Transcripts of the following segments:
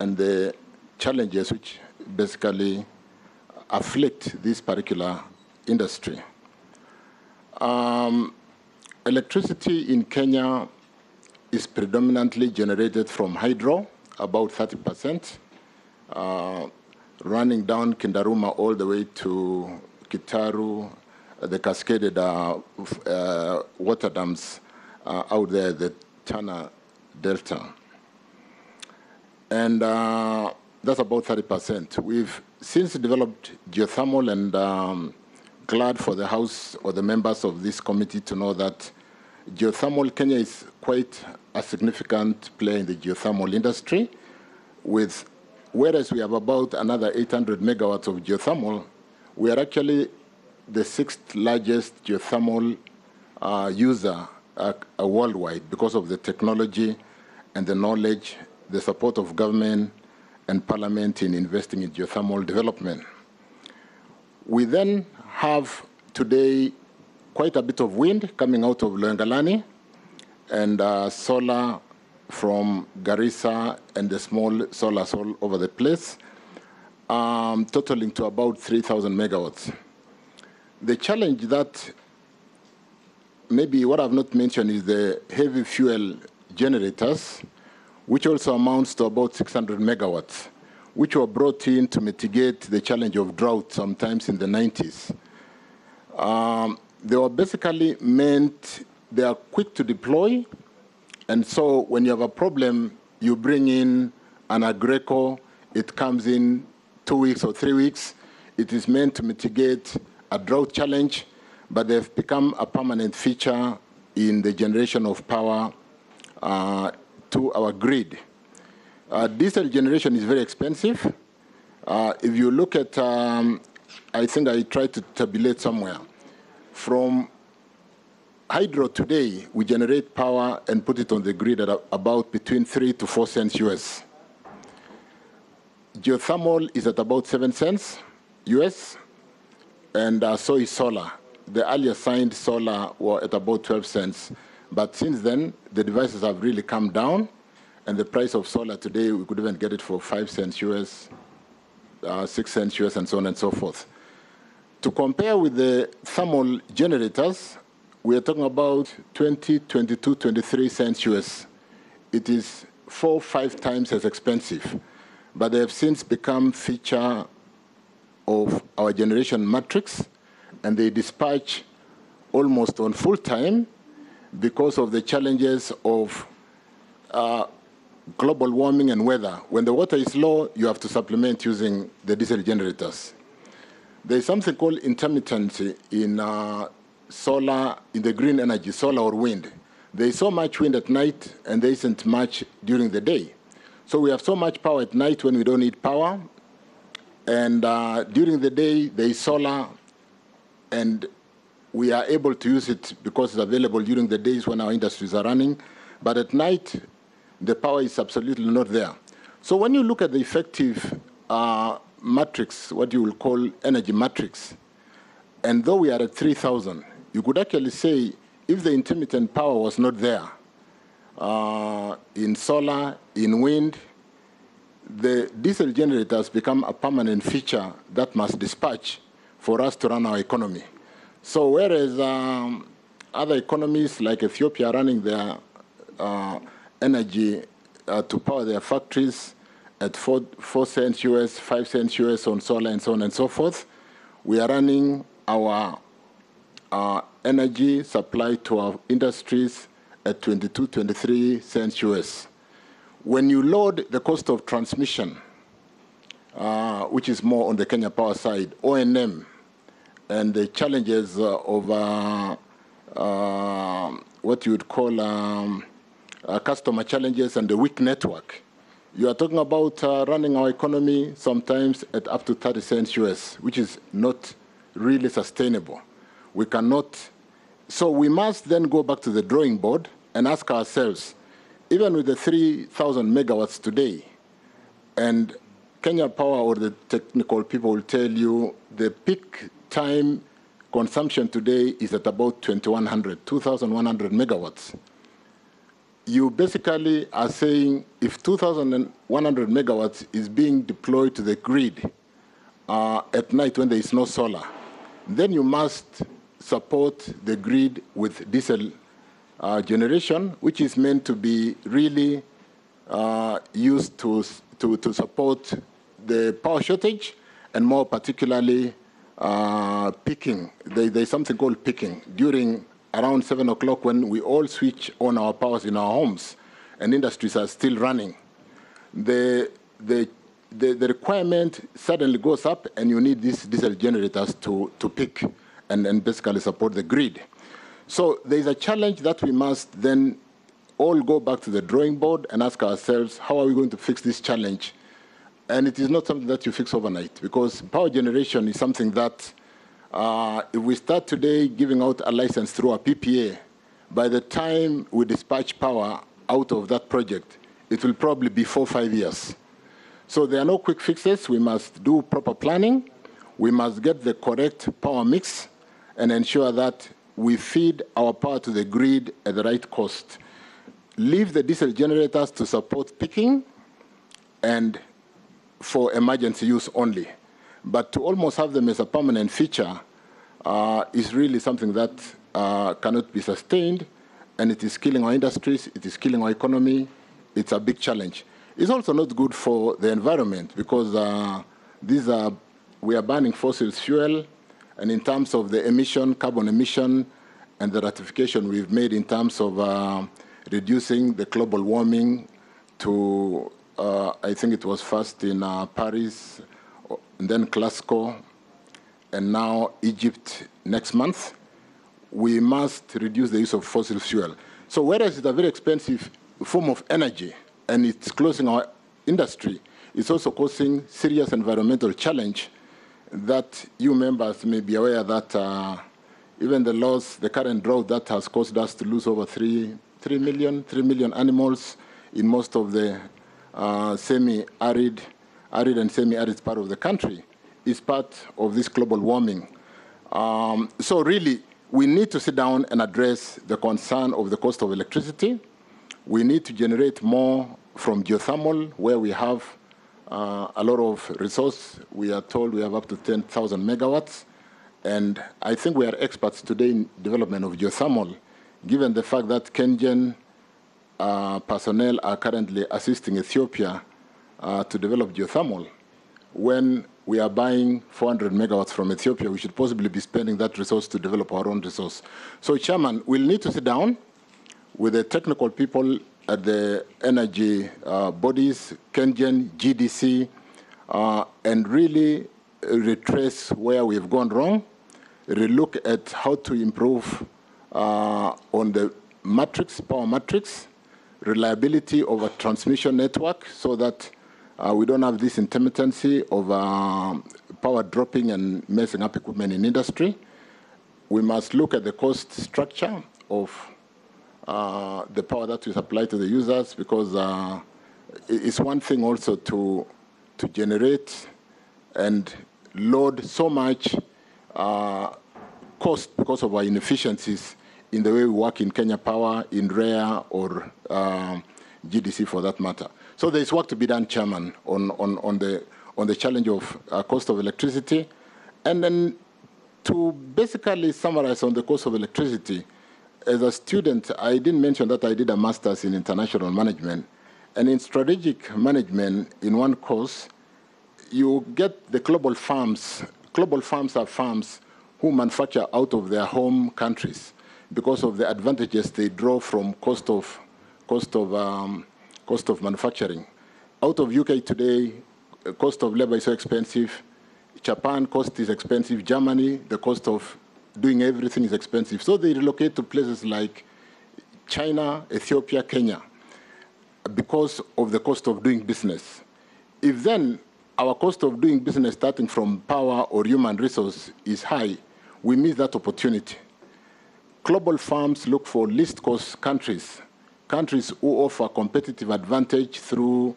and the challenges which basically afflict this particular industry. Electricity in Kenya is predominantly generated from hydro, about 30%, running down Kindaruma all the way to Kitaru, the cascaded water dams out there, the Tana Delta. And that's about 30%. We've since developed geothermal, and glad for the House or the members of this committee to know that geothermal, Kenya is quite a significant player in the geothermal industry. Whereas we have about another 800 megawatts of geothermal, we are actually the 6th largest geothermal user worldwide because of the technology and the knowledge, the support of government and parliament in investing in geothermal development. We then have today quite a bit of wind coming out of Loengalani, and solar from Garissa and the small solars all over the place, totaling to about 3,000 megawatts. The challenge that maybe what I've not mentioned is the heavy fuel generators, which also amounts to about 600 megawatts, which were brought in to mitigate the challenge of drought sometimes in the 90s. They were basically meant, they are quick to deploy, and so when you have a problem, you bring in an Agreco, it comes in 2 weeks or 3 weeks. It is meant to mitigate a drought challenge, but they've become a permanent feature in the generation of power to our grid. Diesel generation is very expensive. If you look at, I think I tried to tabulate somewhere, from hydro today, we generate power and put it on the grid at about between 3 to 4 cents US. Geothermal is at about 7 cents US, and so is solar. The earlier signed solar were at about 12 cents. But since then, the devices have really come down, and the price of solar today, we could even get it for 5 cents US, 6 cents US, and so on and so forth. To compare with the thermal generators, we are talking about 20, 22, 23 cents US. It is 4 or 5 times as expensive, but they have since become feature of our generation matrix, and they dispatch almost on full time because of the challenges of global warming and weather. When the water is low, you have to supplement using the diesel generators. There is something called intermittency in solar, in the green energy, solar or wind. There is so much wind at night, and there isn't much during the day. So we have so much power at night when we don't need power, and during the day, there is solar, and we are able to use it because it's available during the days when our industries are running. But at night, the power is absolutely not there. So when you look at the effective matrix, what you will call energy matrix, and though we are at 3,000, you could actually say if the intermittent power was not there, in solar, in wind, the diesel generators become a permanent feature that must dispatch for us to run our economy. So whereas other economies like Ethiopia are running their energy to power their factories at 4 cents US, 5 cents US on solar, and so on and so forth, we are running our energy supply to our industries at 22, 23 cents US. When you load the cost of transmission, which is more on the Kenya Power side, O&M, and the challenges of what you would call customer challenges and the weak network, you are talking about running our economy sometimes at up to 30 cents US, which is not really sustainable. We cannot, so we must then go back to the drawing board and ask ourselves, even with the 3,000 megawatts today, and Kenya Power or the technical people will tell you the peak time consumption today is at about 2,100 megawatts. you basically are saying if 2,100 megawatts is being deployed to the grid at night when there is no solar, then you must support the grid with diesel generation, which is meant to be really used to support the power shortage, and more particularly peaking. There's something called peaking during around 7 o'clock when we all switch on our powers in our homes and industries are still running. The requirement suddenly goes up and you need these diesel generators to peak and basically support the grid. So there's a challenge that we must then all go back to the drawing board and ask ourselves, how are we going to fix this challenge? And it is not something that you fix overnight, because power generation is something that if we start today giving out a license through a PPA, by the time we dispatch power out of that project, it will probably be 4 or 5 years. So there are no quick fixes. We must do proper planning. We must get the correct power mix and ensure that we feed our power to the grid at the right cost. Leave the diesel generators to support peaking and for emergency use only. But to almost have them as a permanent feature is really something that cannot be sustained, and it is killing our industries, it is killing our economy. It's a big challenge. It's also not good for the environment, because we are burning fossil fuel, and in terms of the emission, carbon emission, and the ratification we've made in terms of reducing the global warming to, I think it was first in Paris, and then Glasgow, and now Egypt next month, we must reduce the use of fossil fuel. So whereas it's a very expensive form of energy and it's closing our industry, it's also causing serious environmental challenge that you members may be aware that even the loss, the current drought that has caused us to lose over 3 million animals in most of the semi-arid, arid and semi-arid part of the country is part of this global warming. So really, we need to sit down and address the concern of the cost of electricity. We need to generate more from geothermal, where we have a lot of resource. We are told we have up to 10,000 megawatts. And I think we are experts today in development of geothermal, given the fact that KenGen personnel are currently assisting Ethiopia to develop geothermal. When we are buying 400 megawatts from Ethiopia, we should possibly be spending that resource to develop our own resource. So, Chairman, we'll need to sit down with the technical people at the energy bodies, KenGen, GDC, and really retrace where we've gone wrong, relook at how to improve on the matrix, power matrix, reliability of a transmission network, so that we don't have this intermittency of power dropping and messing up equipment in industry. We must look at the cost structure of the power that we supply to the users, because it's one thing also to generate and load so much cost because of our inefficiencies in the way we work in Kenya Power, in REA, or GDC for that matter. So there's work to be done, Chairman, on the challenge of cost of electricity. And then to basically summarize on the cost of electricity, as a student, I didn't mention that I did a master's in international management. And in strategic management, in one course, you get the global farms. Global farms are farms who manufacture out of their home countries because of the advantages they draw from cost of manufacturing. Out of UK today, cost of labor is so expensive. Japan, cost is expensive. Germany, the cost of doing everything is expensive. So they relocate to places like China, Ethiopia, Kenya, because of the cost of doing business. If then our cost of doing business starting from power or human resource is high, we miss that opportunity. Global firms look for least cost countries, countries who offer competitive advantage through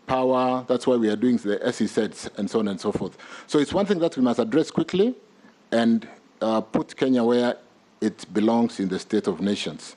power. That's why we are doing the SEZs and so on and so forth. So it's one thing that we must address quickly and put Kenya where it belongs in the state of nations.